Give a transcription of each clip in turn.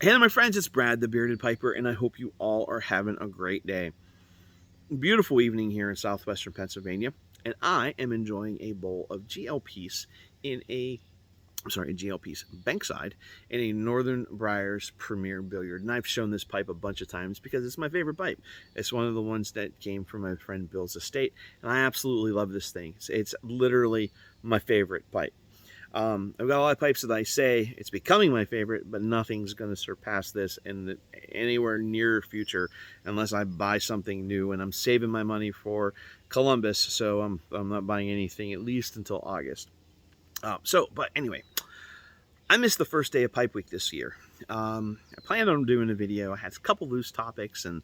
Hey, my friends, it's Brad, the Bearded Piper, and I hope you all are having a great day. Beautiful evening here in southwestern Pennsylvania, and I am enjoying a bowl of GL Peace in a GL Peace Bankside in a Northern Briars Premier Billiard. And I've shown this pipe a bunch of times because it's my favorite pipe. It's one of the ones that came from my friend Bill's estate, and I absolutely love this thing. It's literally my favorite pipe. I've got a lot of pipes that I say it's becoming my favorite, but nothing's going to surpass this in the anywhere near future unless I buy something new. And I'm saving my money for Columbus, so I'm not buying anything at least until August. But anyway, I missed the first day of Pipe Week this year. I planned on doing a video. I had a couple loose topics, and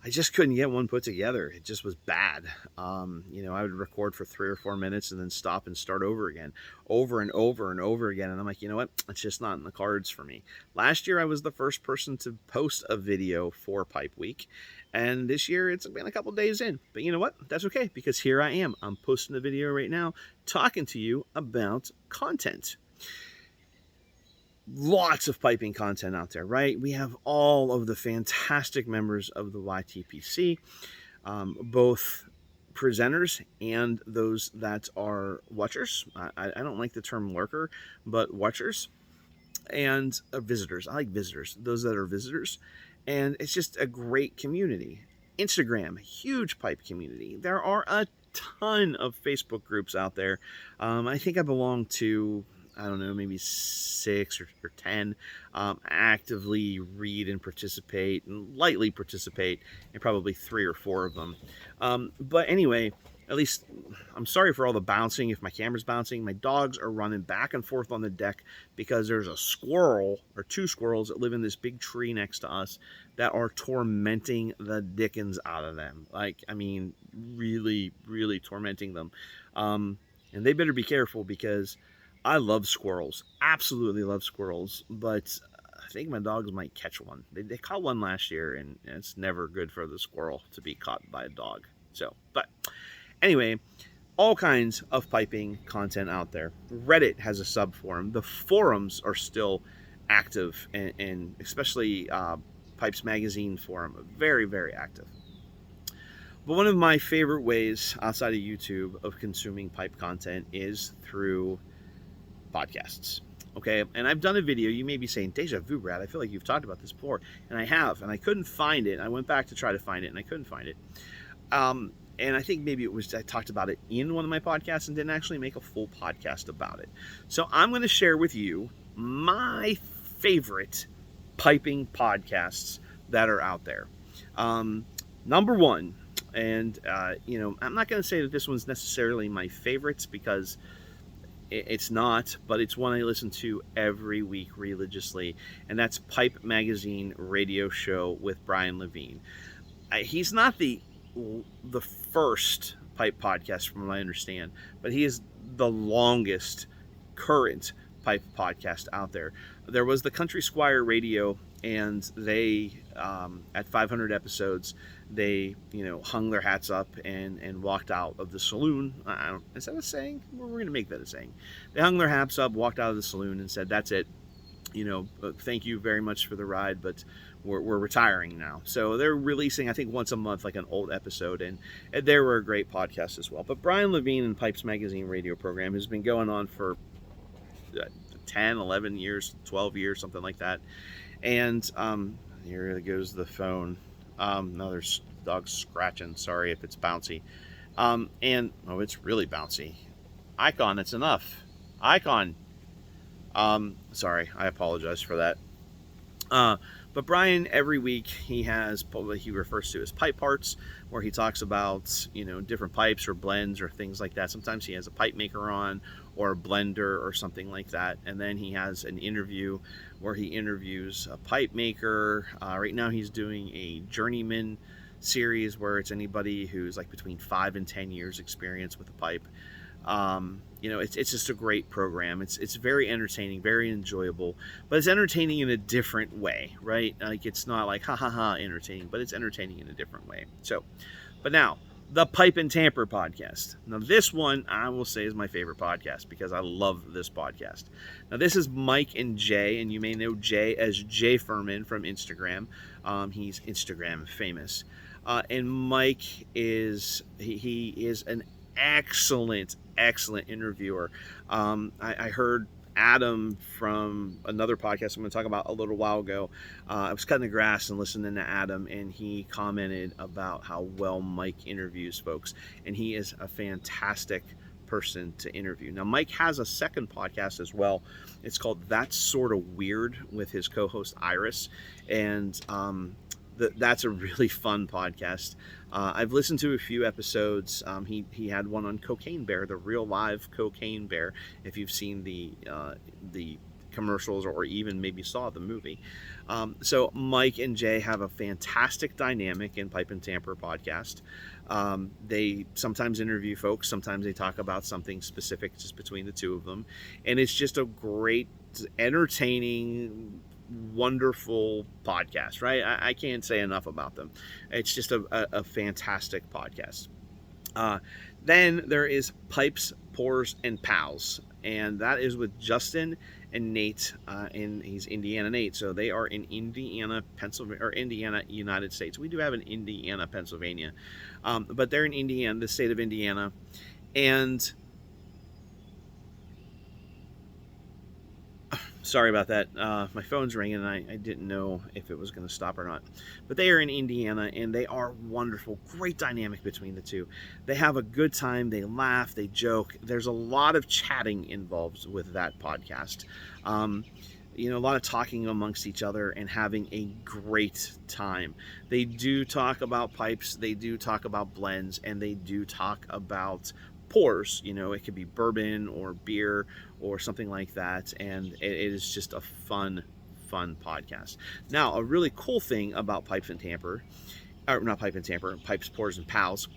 I just couldn't get one put together. It just was bad. I would record for 3 or 4 minutes and then stop and start over again, over and over and over again. And I'm like, you know what? It's just not in the cards for me. Last year, I was the first person to post a video for Pipe Week. And this year, it's been a couple days in. But you know what? That's okay, because here I am. I'm posting a video right now talking to you about content. Lots of piping content out there, right? We have all of the fantastic members of the YTPC, both presenters and those that are watchers. I don't like the term lurker, but watchers and visitors. I like visitors, those that are visitors. And it's just a great community. Instagram, huge pipe community. There are a ton of Facebook groups out there. I think I belong to, I don't know, maybe 6 or 10, actively read and participate and lightly participate in probably 3 or 4 of them. But anyway, at least I'm sorry for all the bouncing. If my camera's bouncing, my dogs are running back and forth on the deck because there's a squirrel or 2 squirrels that live in this big tree next to us that are tormenting the dickens out of them. Like, I mean, really, really tormenting them. And they better be careful because I love squirrels, absolutely love squirrels, but I think my dogs might catch one. They caught one last year, and it's never good for the squirrel to be caught by a dog. But anyway, all kinds of piping content out there. Reddit has a sub forum. The forums are still active, and especially Pipes Magazine forum, very, very active. But one of my favorite ways outside of YouTube of consuming pipe content is through podcasts. Okay, and I've done a video. You may be saying, deja vu, Brad. I feel like you've talked about this before. And I have, and I couldn't find it. I went back to try to find it, and I couldn't find it. And I think maybe it was I talked about it in one of my podcasts and didn't actually make a full podcast about it. So I'm going to share with you my favorite piping podcasts that are out there. Number one, and I'm not going to say that this one's necessarily my favorites because it's not, but it's one I listen to every week religiously, and that's Pipe Magazine Radio Show with Brian Levine. He's not the first pipe podcast from what I understand, but he is the longest current pipe podcast out there. There was the Country Squire Radio, and they at 500 episodes they hung their hats up and walked out of the saloon. Is that a saying? We're going to make that a saying. They hung their hats up, walked out of the saloon, and said, that's it, thank you very much for the ride, but we're retiring now. So they're releasing, I think, once a month, like an old episode, and they were a great podcast as well. But Brian Levine and Pipes Magazine radio program has been going on for 10, 11 years, 12 years, something like that. And here goes the phone. No, there's dogs scratching. Sorry if it's bouncy. It's really bouncy. Icon, it's enough. Icon. Sorry, I apologize for that. But Brian, every week he has what he refers to as pipe parts, where he talks about different pipes or blends or things like that. Sometimes he has a pipe maker on or a blender or something like that, and then he has an interview where he interviews a pipe maker. Right now he's doing a journeyman series where it's anybody who's like between 5 and 10 years experience with a pipe. It's just a great program. It's very entertaining, very enjoyable, but it's entertaining in a different way, right? Like, it's not like ha ha ha entertaining, but it's entertaining in a different way. But now the Pipe and Tamper podcast. Now, this one I will say is my favorite podcast because I love this podcast. Now, this is Mike and Jay, and you may know Jay as Jay Furman from Instagram. He's Instagram famous. And Mike he is an excellent interviewer. I heard Adam from another podcast I'm going to talk about a little while ago. I was cutting the grass and listening to Adam, and he commented about how well Mike interviews folks, and he is a fantastic person to interview. Now, Mike has a second podcast as well. It's called That's Sort of Weird with his co-host Iris, and that's a really fun podcast. I've listened to a few episodes. He had one on Cocaine Bear, the real live Cocaine Bear. If you've seen the commercials or even maybe saw the movie. So Mike and Jay have a fantastic dynamic in Pipe and Tamper podcast. They sometimes interview folks, sometimes they talk about something specific just between the two of them, and it's just a great, entertaining, wonderful podcast, right? I can't say enough about them. It's just a fantastic podcast. Then there is Pipes, Pours, and Pals, and that is with Justin and Nate, and he's Indiana Nate, so they are in Indiana, Pennsylvania, or Indiana, United States. We do have an Indiana, Pennsylvania, but they're in Indiana, the state of Indiana, and sorry about that. My phone's ringing, and I didn't know if it was going to stop or not. But they are in Indiana, and they are wonderful. Great dynamic between the two. They have a good time. They laugh. They joke. There's a lot of chatting involved with that podcast. A lot of talking amongst each other and having a great time. They do talk about pipes. They do talk about blends, and they do talk about pours. It could be bourbon or beer or something like that, and it is just a fun podcast. Now, a really cool thing about Pipes, Pours, and Pals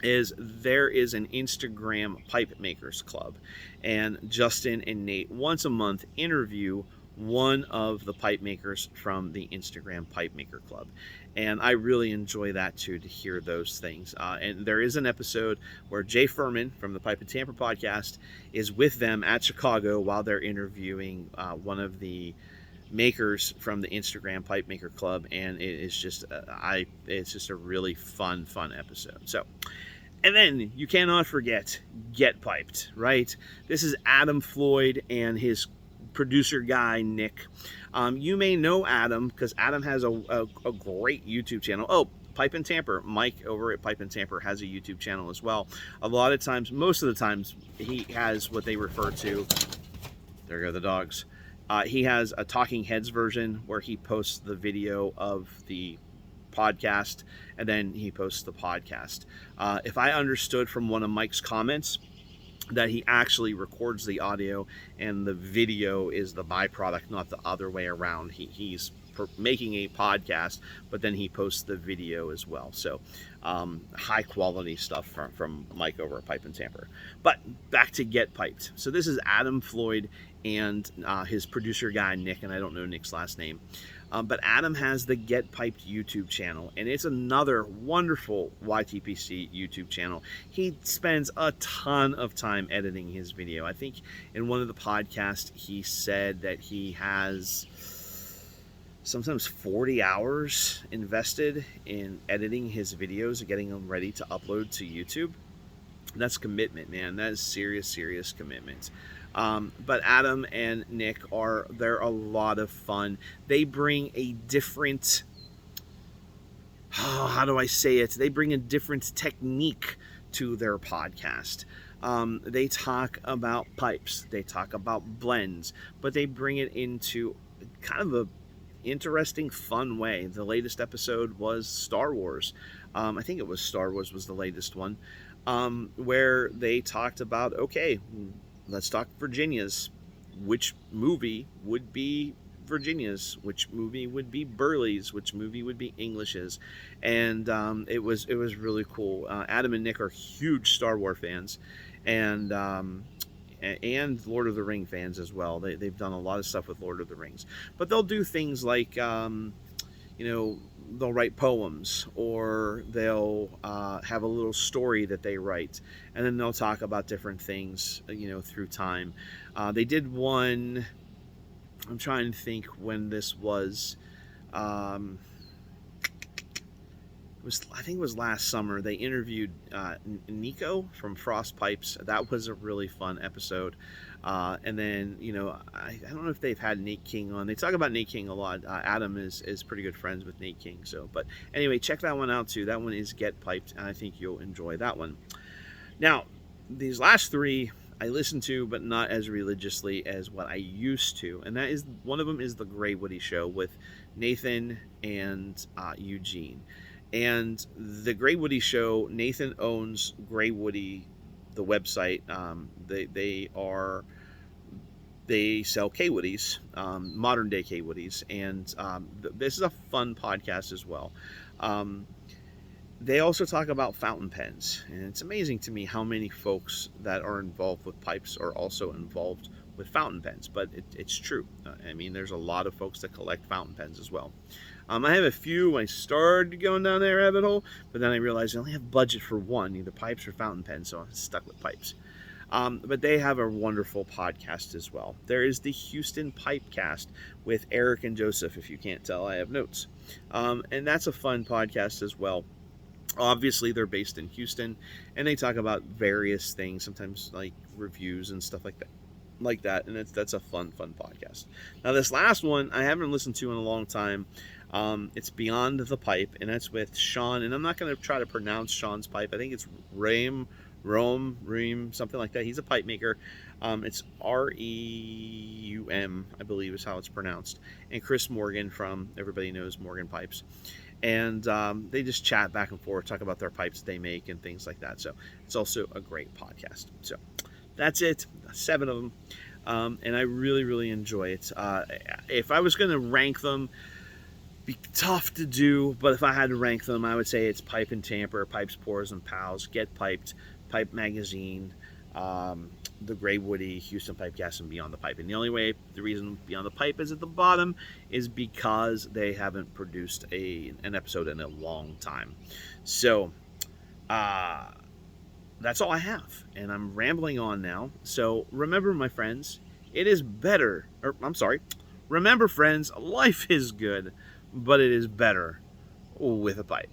is there is an Instagram pipe makers club, and Justin and Nate once a month interview one of the pipe makers from the Instagram Pipe Maker Club. And I really enjoy that too, to hear those things. And there is an episode where Jay Furman from the Pipe and Tamper podcast is with them at Chicago while they're interviewing one of the makers from the Instagram Pipe Maker Club, and it's just a really fun episode. So, and then you cannot forget Get Piped, right? This is Adam Floyd and his producer guy Nick. You may know Adam because Adam has a great YouTube channel. Oh, Pipe and Tamper, Mike over at Pipe and Tamper has a YouTube channel as well. A lot of times, most of the times, he has what they refer to, there go the dogs, he has a Talking Heads version where he posts the video of the podcast and then he posts the podcast. If I understood from one of Mike's comments that he actually records the audio and the video is the byproduct, not the other way around. He's making a podcast, but then he posts the video as well. So high quality stuff from Mike over at Pipe and Tamper. But back to Get Piped. So this is Adam Floyd and his producer guy Nick, and I don't know Nick's last name. But Adam has the Get Piped YouTube channel, and it's another wonderful YTPC YouTube channel. He spends a ton of time editing his video. I think in one of the podcasts he said that he has sometimes 40 hours invested in editing his videos and getting them ready to upload to YouTube. That's commitment, man. That is serious commitment. But Adam and Nick they're a lot of fun. They bring a different, how do I say it? They bring a different technique to their podcast. They talk about pipes, they talk about blends, but they bring it into kind of a interesting, fun way. The latest episode was Star Wars. I think it was Star Wars was the latest one, where they talked about, okay, let's talk Virginia's. Which movie would be Virginia's? Which movie would be Burley's? Which movie would be English's? And it was really cool. Adam and Nick are huge Star Wars fans, and Lord of the Ring fans as well. They've done a lot of stuff with Lord of the Rings, but they'll do things like they'll write poems, or they'll have a little story that they write, and then they'll talk about different things, through time. They did one. I'm trying to think when this was. Um, I think it was last summer. They interviewed Nico from Frost Pipes. That was a really fun episode. And then I don't know if they've had Nate King on. They talk about Nate King a lot. Adam is pretty good friends with Nate King. So, but anyway, check that one out too. That one is Get Piped, and I think you'll enjoy that one. Now, these last three I listen to, but not as religiously as what I used to, and that is one of them is the Grey Woody Show with Nathan and Eugene. And the Grey Woody Show, Nathan owns Grey Woody, the website. They sell K-Woodies, modern day K-Woodies, and this is a fun podcast as well. They also talk about fountain pens, and it's amazing to me how many folks that are involved with pipes are also involved with fountain pens, but it's true. I mean, there's a lot of folks that collect fountain pens as well. I have a few. I started going down that rabbit hole, but then I realized I only have budget for one, either pipes or fountain pens, so I'm stuck with pipes. But they have a wonderful podcast as well. There is the Houston Pipecast with Eric and Joseph. If you can't tell, I have notes. And that's a fun podcast as well. Obviously, they're based in Houston, and they talk about various things, sometimes like reviews and stuff like that. And that's a fun podcast. Now, this last one I haven't listened to in a long time. It's Beyond the Pipe, and that's with Sean. And I'm not going to try to pronounce Sean's pipe. I think it's Ream, something like that. He's a pipe maker. It's Reum, I believe is how it's pronounced. And Chris Morgan from Everybody Knows Morgan Pipes. And they just chat back and forth, talk about their pipes they make and things like that. So it's also a great podcast. So that's it. 7 of them. And I really, really enjoy it. If I was going to rank them, be tough to do, but if I had to rank them, I would say it's Pipe and Tamper, Pipes, Pours, and Pals, Get Piped, Pipe Magazine, the Grey Woody, Houston Pipecast, and Beyond the Pipe. And the reason Beyond the Pipe is at the bottom is because they haven't produced an episode in a long time. So that's all I have, and I'm rambling on now. So remember, my friends, remember, friends, life is good, but it is better with a pipe.